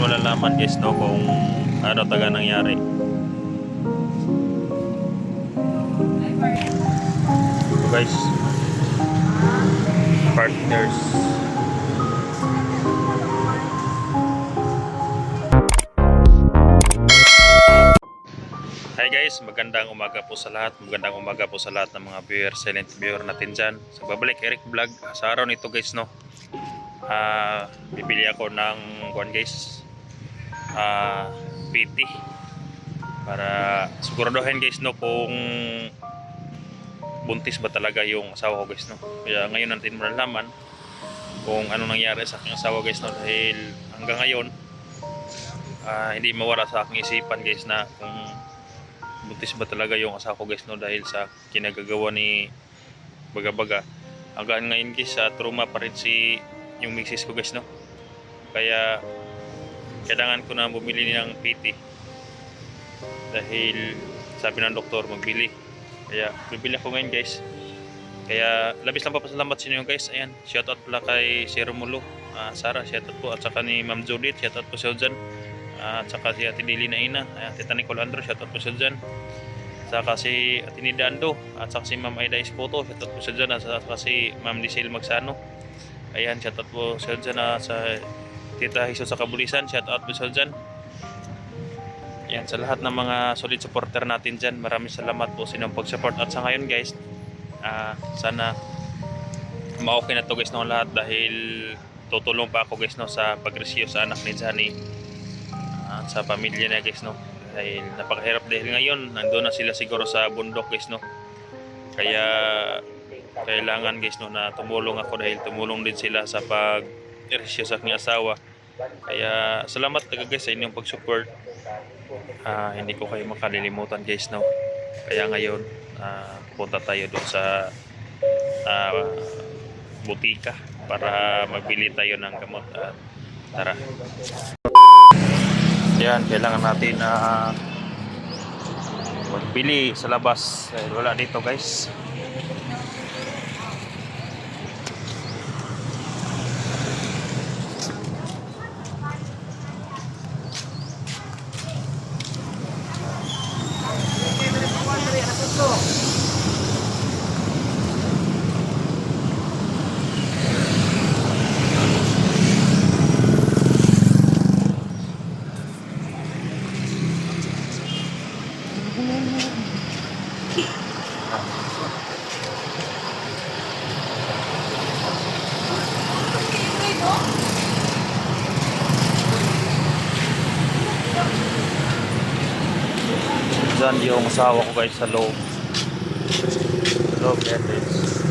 malalaman guys no kung ano taga nangyari. Guys, partners. Hi guys, magandang umaga po sa lahat. Magandang umaga po sa lahat ng mga viewer, silent viewer natin dyan. Sa babalik Eric Vlog. Sa araw nito guys no, bibili ako ng guys, PT para siguraduhin guys no kung buntis ba talaga yung asawa ko guys no. Kaya ngayon natin malalaman kung ano nangyari sa aking asawa guys no, dahil hanggang ngayon hindi mawala sa aking isipan guys na kung buntis ba talaga yung asawa ko guys no, dahil sa kinagagawa ni Baga-Baga. Hanggang ngayon guys trauma pa rin si yung misis ko guys no, kaya kailangan ko na bumili ng PT dahil sabi ng doktor magbili, kaya bibili ako ngayon guys. Kaya labis lang papasalamat sa inyo guys. Ayan, shoutout pala kay Sir Mulo, Sarah, shoutout po, at saka ni Ma'am Judith, shoutout po siya dyan, at saka si Ate Dili na ina, Tita Nicole Andro, shoutout po siya dyan, at saka si Ate Nida Ando, at saka si Ma'am Aida Ispoto, shoutout po siya dyan, at saka si Ma'am Lisel Magsano. Ayan, shoutout po siya dyan, sa Tita Hiso sa Kabulisan, shoutout po siya dyan. Ayan, sa lahat ng mga solid supporter natin dyan, maraming salamat po sa inyong pag-support. At sa ngayon guys, sana ma-okay na to guys ng lahat, dahil tutulong pa ako guys no sa pag-rescue sa anak ni Johnny at sa pamilya niya guys no, dahil napakahirap dahil ngayon nandoon na sila siguro sa bundok guys no. Kaya kailangan guys no na tumulong ako, dahil tumulong din sila sa pag-rescue sa aking asawa. Kaya salamat talaga guys sa inyong pag-support. Hindi ko kayo makalilimutan guys no. Kaya ngayon punta tayo doon sa butika para magbili tayo ng gamot. Tara. Yan, kailangan natin magbili sa labas dahil wala dito guys. Diyan yung asawa ko guys sa loob. Sa loob yan guys.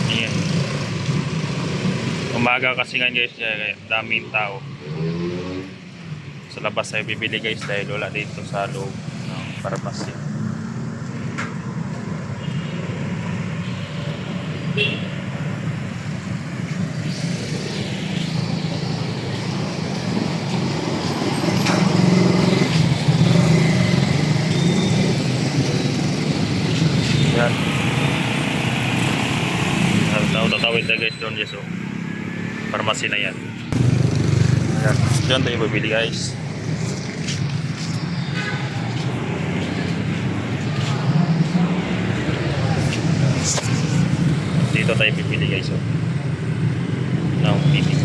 Ayan. Umaga kasi nga guys, daming tao. Sa labas ay bibili guys dahil wala dito sa loob ng pharmacy. Yan. Tatawid na guys doon, yes, oh. Pharmacy na yan. Yan. Diyan tayo bibili guys. Dito tayo bibili guys, oh. Now, meeting.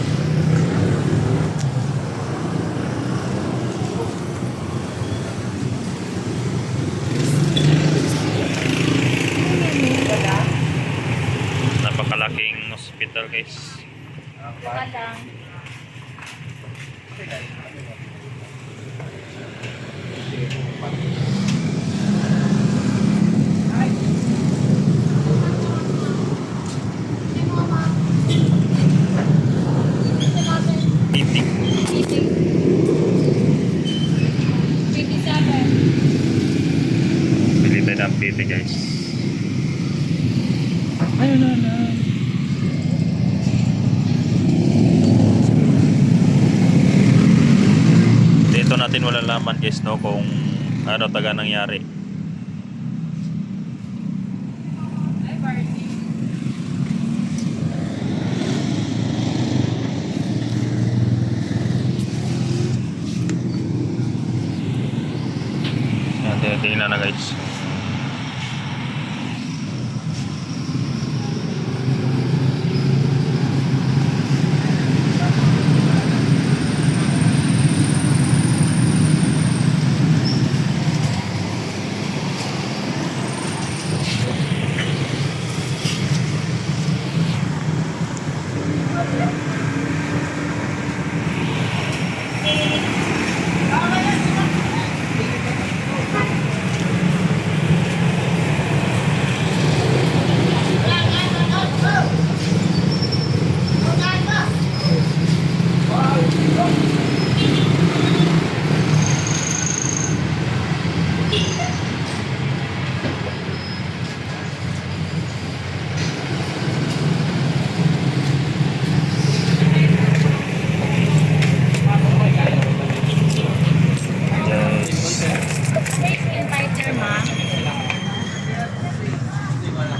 Napakalaking hospital guys. Meeting. Bili tayo ng PT guys. Ayun na. Dito natin malalaman guys no kung ano taga nangyari. kanina na guys.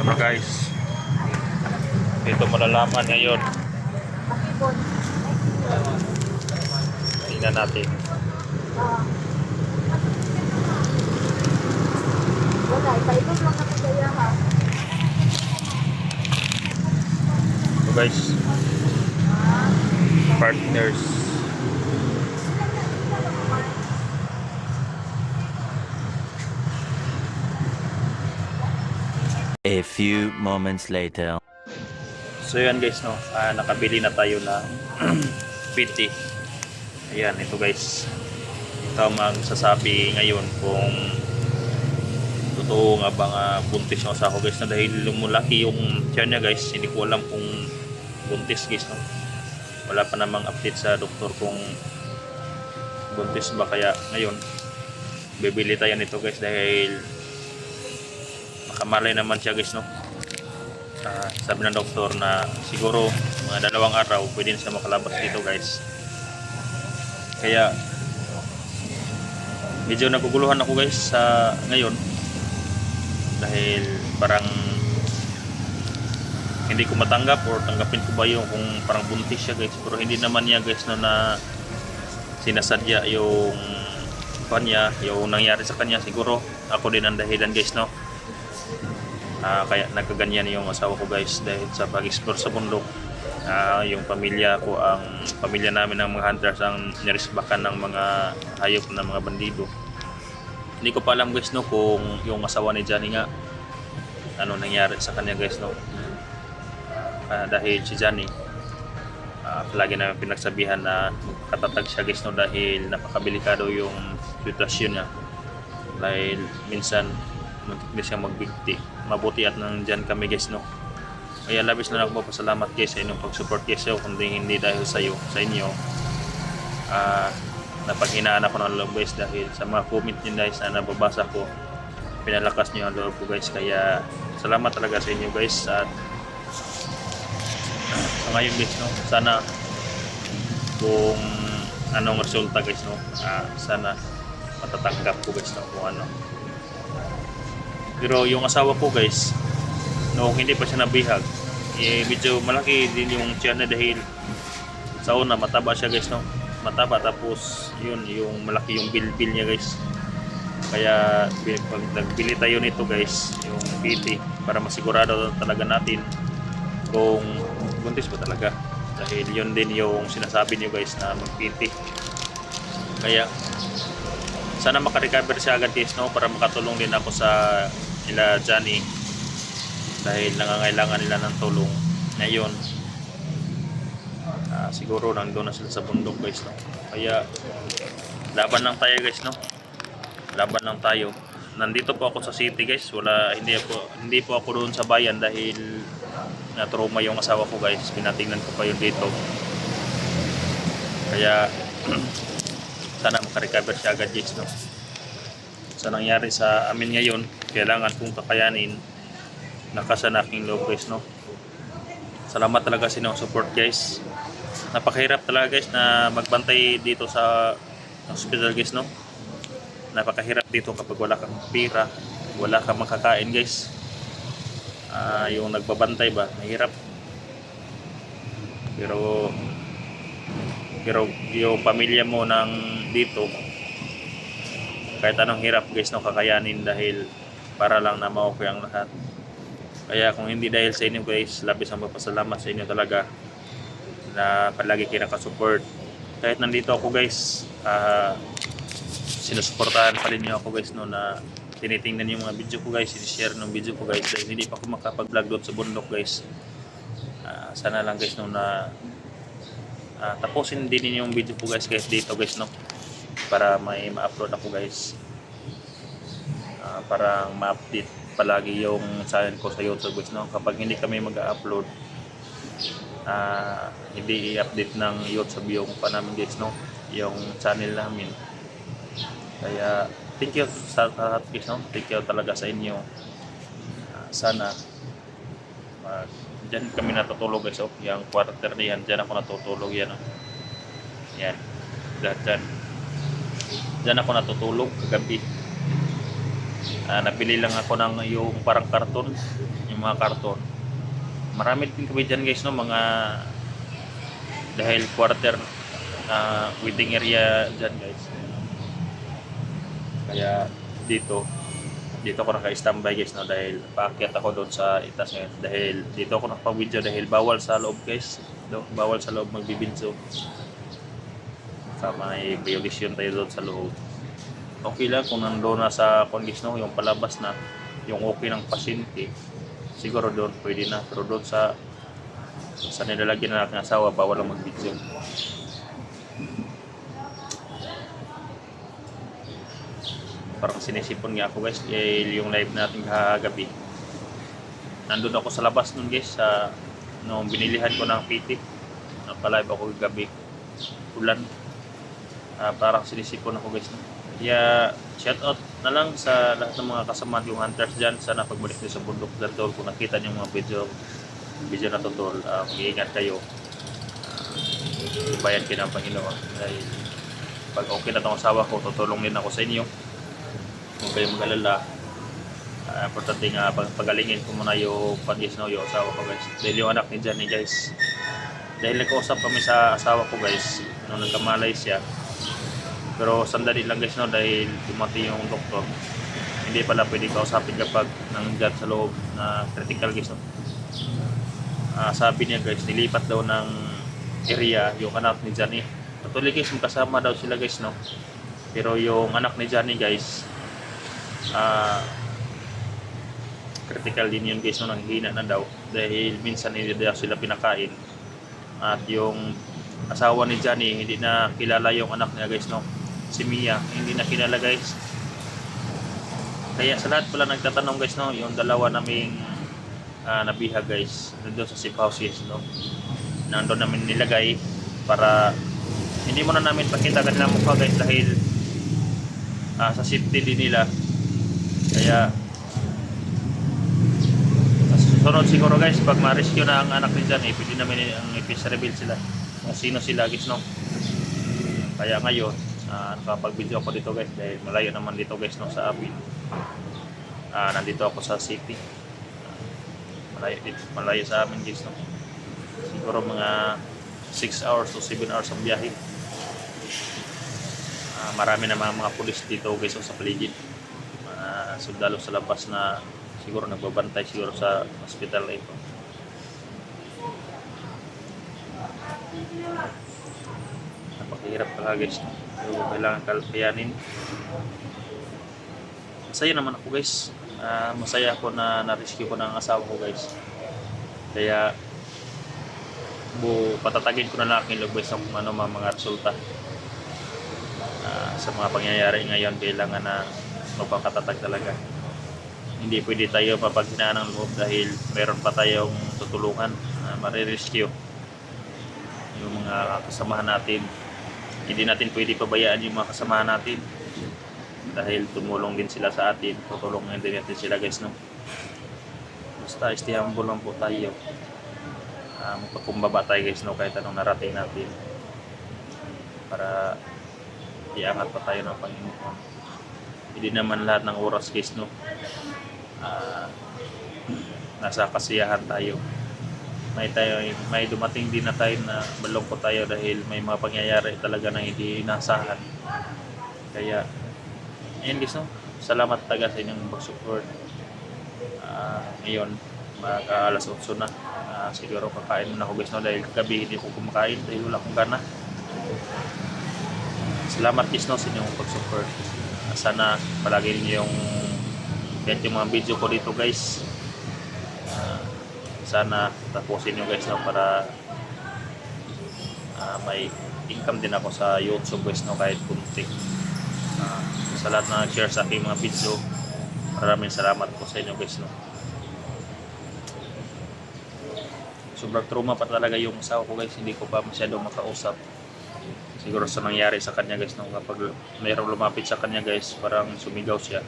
Pero guys, dito malalaman ngayon. Tingnan natin. So guys, partners. A few moments later. So yan guys, no, nakabili na tayo ng PT. Ayan, ito guys. Ito ang magsasabi ngayon kung totoo nga ba nga buntis yung asawa ko guys, na dahil lumulaki yung tiyan niya guys. Hindi ko alam kung buntis guys, no. Wala pa namang update sa doktor kung buntis ba, kaya ngayon bibili tayo nito guys dahil makamalay naman siya guys, no. Sabi ng doktor na siguro mga 2 araw pwede na siya makalabas dito guys. Kaya medyo naguguluhan ako guys sa ngayon dahil parang hindi ko matanggap or tanggapin ko ba yung kung parang buntis siya guys, pero hindi naman niya guys, no, na sinasadya yung kanya, yung nangyari sa kanya. Siguro ako din ang dahilan guys, no. Kaya nagkaganyan yung asawa ko guys dahil sa pag-explore sa bundok. Yung pamilya ko, ang pamilya namin ng mga hunters ang niresbakan ng mga hayop ng mga bandido. Hindi ko pa alam guys, no, kung yung asawa ni Johnny nga ano nangyari sa kanya guys, no. Dahil si Johnny lagi namin pinagsabihan na katatag siya guys, no, dahil napakabilikado yung sitwasyon niya. Dahil minsan hindi siya magbigti. Mabuti at nandyan kami guys, no. Kaya labis na ako papasalamat guys sa inyong pag-support guys, kundi hindi dahil sa inyo napaghinaan ako ng loob guys, dahil sa mga comment niyo guys na nababasa ko, pinalakas niyo ang loob ko guys. Kaya salamat talaga sa inyo guys. At sa ngayon guys, no, sana kung anong resulta guys, no, sana matatanggap ko guys, no, kung ano. Pero yung asawa ko guys, no, hindi pa siya nabihag, medyo malaki din yung tiyan na dahil sa una mataba siya guys, no, mataba, tapos yun yung malaki yung bilbil niya guys. Kaya pag nagbili tayo nito guys, yung PT, para masigurado talaga natin kung buntis ba talaga, dahil yun din yung sinasabi niyo guys na mag-PT. Kaya sana makarecover siya agad guys, no, para makatulong din ako sa nila Johnny dahil nangangailangan nila ng tulong ngayon. Siguro nandun na sila sa bundok guys, no. Kaya laban lang tayo guys, no, laban lang tayo. Nandito po ako sa city guys, hindi po ako doon sa bayan dahil na-trauma yung asawa ko guys. Pinatingnan ko pa yun dito. Kaya sana makarecover siya agad guys, no. Sa nangyari sa amin ngayon, kailangan kong kakayanin nakasanaking loob guys, no. Salamat talaga sa inyong support guys. Napakahirap talaga guys na magbantay dito sa hospital guys, no. Napakahirap dito kapag wala kang pira, wala kang makakain guys. Yung nagbabantay ba, mahirap. Pero yung pamilya mo nang dito, kahit anong hirap guys no, kakayanin dahil para lang na ma-okay ang lahat. Kaya kung hindi dahil sa inyo guys, labis ang magpasalamat sa inyo talaga na palagi kayo nakasupport. Kahit nandito ako guys, sinusuportahan pa rin niyo ako guys no, na tinitingnan yung mga video ko guys, sinishare ng video ko guys dahil hindi pa ako makapag-vlog doon sa bundok guys. Sana lang guys no na tapusin din yung video ko guys dito guys no, para may ma-upload ako guys, para ma-update palagi yung channel ko sa YouTube guys no. Kapag hindi kami mag-upload, hindi i-update ng YouTube yung pa namin guys no, yung channel namin. Kaya thank you sa lahat guys no, thank you talaga sa inyo. Sana dyan kami natutulog guys oh, yung quarter na yan, dyan ako natutulog yan oh. Yan, dyan ako natutulog kagabi. Nabili lang ako ng yung parang karton, yung mga karton. Marami din kami dyan guys no, mga dahil quarter waiting area dyan guys. Kaya dito ako naka-standby guys no, dahil paakyat ako doon sa itaas ngayon. Dahil dito ako nakapag-video dahil bawal sa loob guys, bawal sa loob magbibidyo. May violation tayo doon sa loob. Okay lang kung nandoon na sa kongis no, yung palabas na, yung okay ng pasyente, siguro doon pwede na. Pero doon sa nilalagyan na natin asawa, bawal lang mag-video. Parang sinisipon nga ako guys, yung live natin kagabi. Nandun ako sa labas nun guys, nung binilihan ko ng PT, nagpa-live ako kagabi. Ulan. Parang sinisipon ako guys. Kaya shout out na lang sa lahat ng mga kasama yung hunters dyan. Sana pagbalik nyo sa bundok dyan tol, kung nakita nyo mga video na to tol, mag-iingat kayo. Ibayan kayo ng Panginoon. Dahil pag okay na itong asawa ko, tutulong din ako sa inyo. Huwag kayong mag-alala. Importante nga pagalingin ko muna yung pag-is no, yung asawa ko guys. Dahil yung anak ni Johnny guys, dahil nag-uusap kami sa asawa ko guys nung nagkamalay siya. Pero sandali lang guys no, dahil dumating yung doktor, hindi pala pwede kausapin kapag nandiyan sa loob na critical guys no. Sabi niya guys, nilipat daw ng area yung anak ni Johnny. Patuloy guys, magkasama daw sila guys no. Pero yung anak ni Johnny guys, critical din yun guys no, nanghina na daw dahil minsan hindi daw sila pinakain. At yung asawa ni Johnny, hindi na kilala yung anak niya guys no, si Mia, hindi na kilala guys. Kaya sa lahat pala nagtatanong guys no, yung dalawa naming nabiha guys nandun sa safe houses no, nandun namin nilagay para hindi muna namin pakita kanila mukha guys dahil sa safety din nila. Kaya susunod siguro guys, pag ma-rescue na ang anak ni Johnny, pwede namin ang i-reveal sila kung sino sila guys no. Kaya ngayon nakapag-video ako dito guys dahil malayo naman dito guys no sa amin. Nandito ako sa city, malayo sa amin guys no. Siguro mga 6 hours to 7 hours ang biyahe. Marami na mga pulis dito guys sa paligid, sundalo sa labas na siguro nagbabantay siguro sa hospital na ito. Napakahirap talaga guys, so, kailangan kalpayanin. Masaya naman ako guys, masaya ako na na-rescue ko ng asawa ko guys. Kaya patatagin ko na lang aking loob guys kung ano mga resulta sa mga pangyayari ngayon. Kailangan na magpakatatag talaga. Hindi pwede tayo mapaghinaan ng loob dahil meron pa tayong tutulungan, marirescue yung mga kasamahan natin. Hindi natin pwede pabayaan yung mga kasamahan natin dahil tumulong din sila sa atin, tutulungan din natin sila guys no. Basta stay humble lang po tayo, magpakumbaba tayo guys no, kahit anong narating natin, para iangat pa tayo ng Panginoon. Hindi naman lahat ng oras guys no, nasa kasiyahan tayo. May dumating din na time na malungkot tayo dahil may mga pangyayari talaga na hindi inasahan. Kaya Ayun guys, no? Salamat talaga sa inyong pag-support. Ngayon, alas 8 na. Siguro kakain muna ako guys, no? Dahil kagabi hindi ko kumakain dahil wala akong gana. Salamat guys, no, sa inyong pag-support. Sana palagi niyo yung mga video ko dito guys. Sana tapusin nyo guys, no, para may income din ako sa YouTube guys, no, kahit kunti. Sa lahat na nag-share sa aking mga video, maraming salamat po sa inyo guys, no. Sobrang trauma pa talaga yung asawa ko guys, hindi ko pa masyadong makausap. Siguro sa nangyari sa kanya guys, no, kapag mayroong lumapit sa kanya guys, parang sumigaw siya.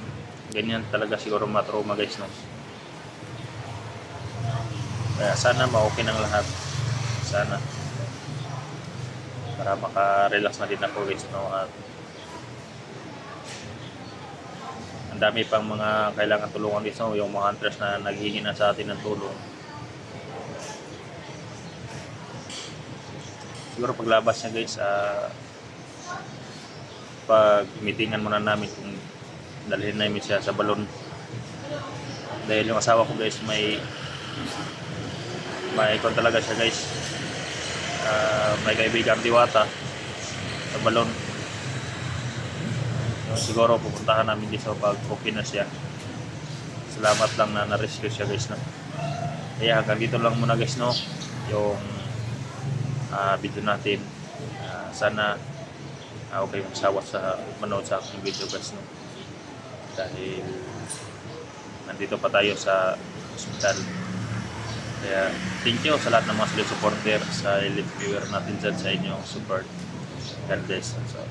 Ganyan talaga siguro matrauma guys, no. Kaya sana ma-okay ng lahat. Sana. Para maka-relax na din ako guys, no. At ang dami pang mga kailangan tulungan guys, no. Yung mga hunters na naghihingi na sa atin ng tulong. Siguro paglabas niya guys, pag meetingan muna namin kung dalhin namin siya sa balon. Dahil yung asawa ko guys, may ikon talaga siya guys. May kaibigang diwata sa balon. Siguro pupuntahan namin dito pag okay na siya. Salamat lang na na-rescue siya guys, no. Kaya hanggang dito lang muna guys, no, yung video natin. Sana okay magsawa sa manood sa aking video guys, no. Dahil nandito pa tayo sa hospital. Kaya thank you sa lahat ng mga solid supporter, sa elite viewer natin dyan, sa inyong support. God bless. So,